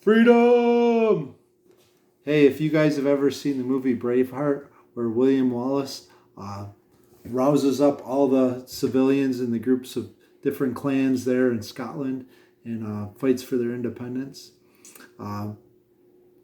Freedom! Hey, if you guys have ever seen the movie Braveheart, where William Wallace rouses up all the civilians in the groups of different clans there in Scotland and fights for their independence. A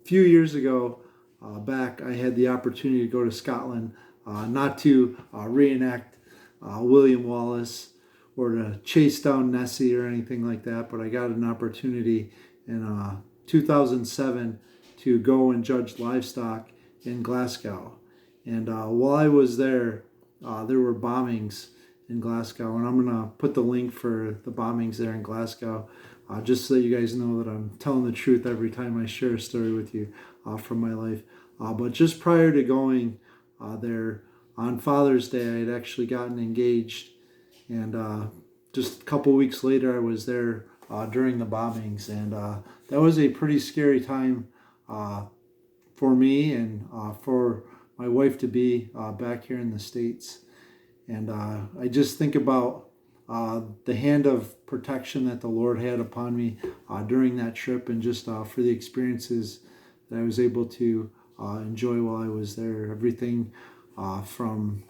few years ago, back, I had the opportunity to go to Scotland, not to reenact William Wallace or to chase down Nessie or anything like that, but I got an opportunity in 2007 to go and judge livestock in Glasgow. And while I was there were bombings in Glasgow, and I'm going to put the link for the bombings there in Glasgow, just so that you guys know that I'm telling the truth every time I share a story with you from my life. But just prior to going there, on Father's Day, I had actually gotten engaged, and just a couple weeks later, I was there during the bombings, and that was a pretty scary time for me and for my wife to be back here in the States. And I just think about the hand of protection that the Lord had upon me during that trip, and just for the experiences that I was able to enjoy while I was there. Everything from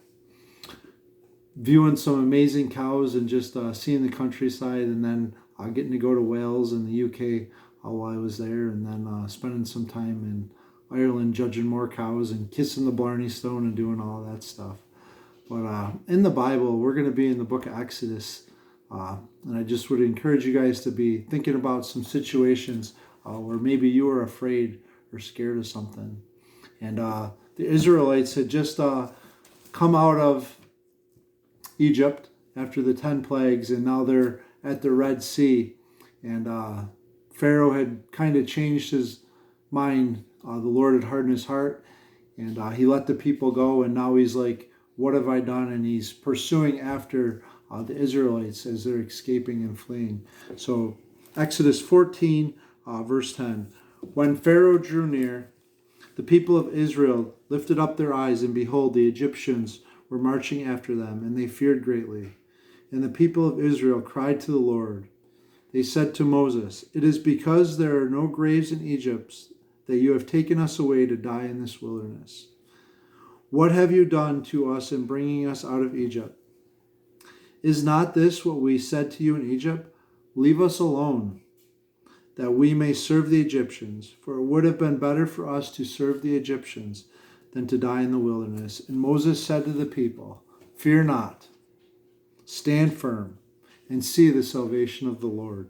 viewing some amazing cows and just seeing the countryside, and then getting to go to Wales and the UK while I was there, and then spending some time in Ireland judging more cows and kissing the Blarney Stone and doing all that stuff. But in the Bible, we're going to be in the book of Exodus, and I just would encourage you guys to be thinking about some situations where maybe you were afraid or scared of something. And the Israelites had just come out of Egypt after the 10 plagues, and now they're at the Red Sea. And Pharaoh had kind of changed his mind. The Lord had hardened his heart, and he let the people go, and now he's like, what have I done? And he's pursuing after the Israelites as they're escaping and fleeing. So Exodus 14, verse 10. When Pharaoh drew near, the people of Israel lifted up their eyes, and behold, the Egyptians were marching after them, and they feared greatly. And the people of Israel cried to the Lord. They said to Moses, "It is because there are no graves in Egypt that you have taken us away to die in this wilderness. What have you done to us in bringing us out of Egypt? Is not this what we said to you in Egypt? Leave us alone, that we may serve the Egyptians. For it would have been better for us to serve the Egyptians than to die in the wilderness." And Moses said to the people, "Fear not, stand firm, and see the salvation of the Lord,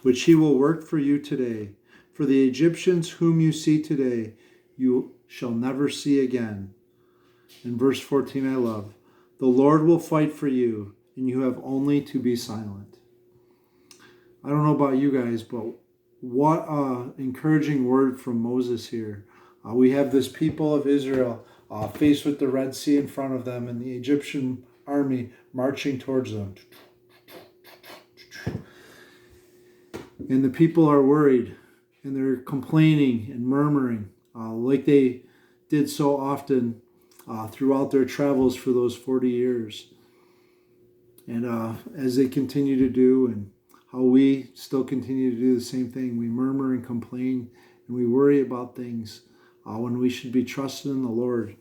which he will work for you today. For the Egyptians whom you see today, you shall never see again." In verse 14 I love, "The Lord will fight for you, and you have only to be silent." I don't know about you guys, but what an encouraging word from Moses here. We have this people of Israel faced with the Red Sea in front of them, and the Egyptian army marching towards them. And the people are worried, and they're complaining and murmuring like they did so often throughout their travels for those 40 years. And as they continue to do, and how we still continue to do the same thing, we murmur and complain, and we worry about things when we should be trusting in the Lord.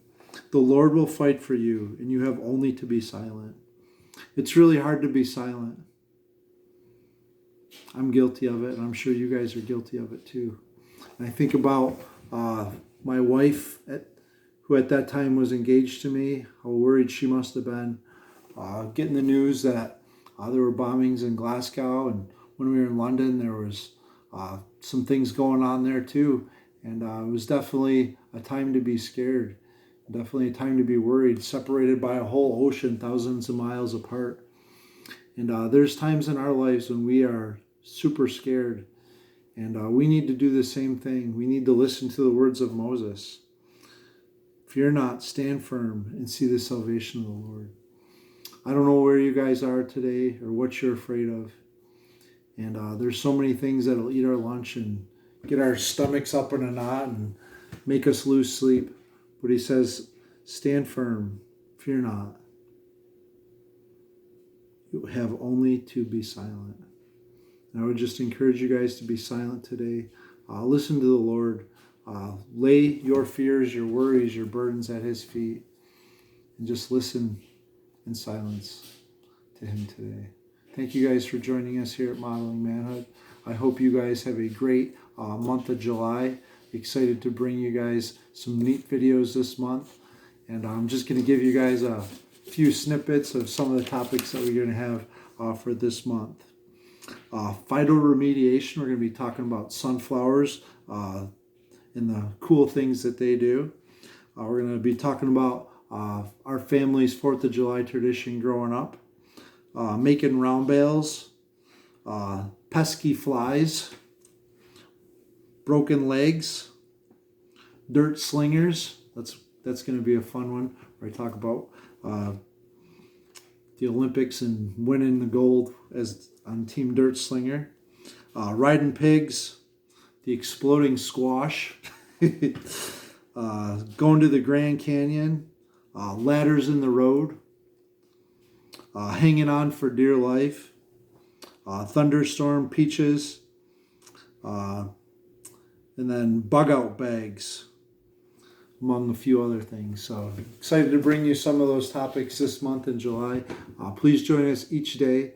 The Lord will fight for you, and you have only to be silent. It's really hard to be silent. I'm guilty of it, and I'm sure you guys are guilty of it too. And I think about my wife, who at that time was engaged to me, how worried she must have been, getting the news that there were bombings in Glasgow, and when we were in London, there was some things going on there too. And it was definitely a time to be scared, definitely a time to be worried, separated by a whole ocean, thousands of miles apart. And there's times in our lives when we are super scared, and we need to do the same thing. We need to listen to the words of Moses. Fear not, stand firm, and see the salvation of the Lord. I don't know where you guys are today or what you're afraid of. And there's so many things that'll eat our lunch and get our stomachs up in a knot and make us lose sleep. But he says, stand firm, fear not. You have only to be silent. And I would just encourage you guys to be silent today. Listen to the Lord. Lay your fears, your worries, your burdens at his feet, and just listen in silence to him today. Thank you guys for joining us here at Modeling Manhood. I hope you guys have a great month of July. Excited to bring you guys some neat videos this month. And I'm just going to give you guys a few snippets of some of the topics that we're going to have for this month. Phytoremediation, we're going to be talking about sunflowers and the cool things that they do. We're going to be talking about our family's 4th of July tradition growing up. Making round bales, pesky flies, broken legs, dirt slingers. That's going to be a fun one where I talk about the Olympics and winning the gold as on Team Dirt Slinger. Riding pigs, the exploding squash, going to the Grand Canyon, ladders in the road, hanging on for dear life, thunderstorm peaches, and then bug out bags, among a few other things. So excited to bring you some of those topics this month in July. Please join us each day.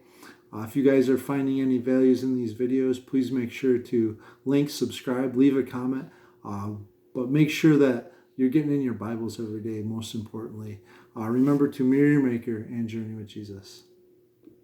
If you guys are finding any values in these videos, please make sure to link, subscribe, leave a comment, but make sure that you're getting in your Bibles every day, most importantly. Remember to mirror your Maker and journey with Jesus.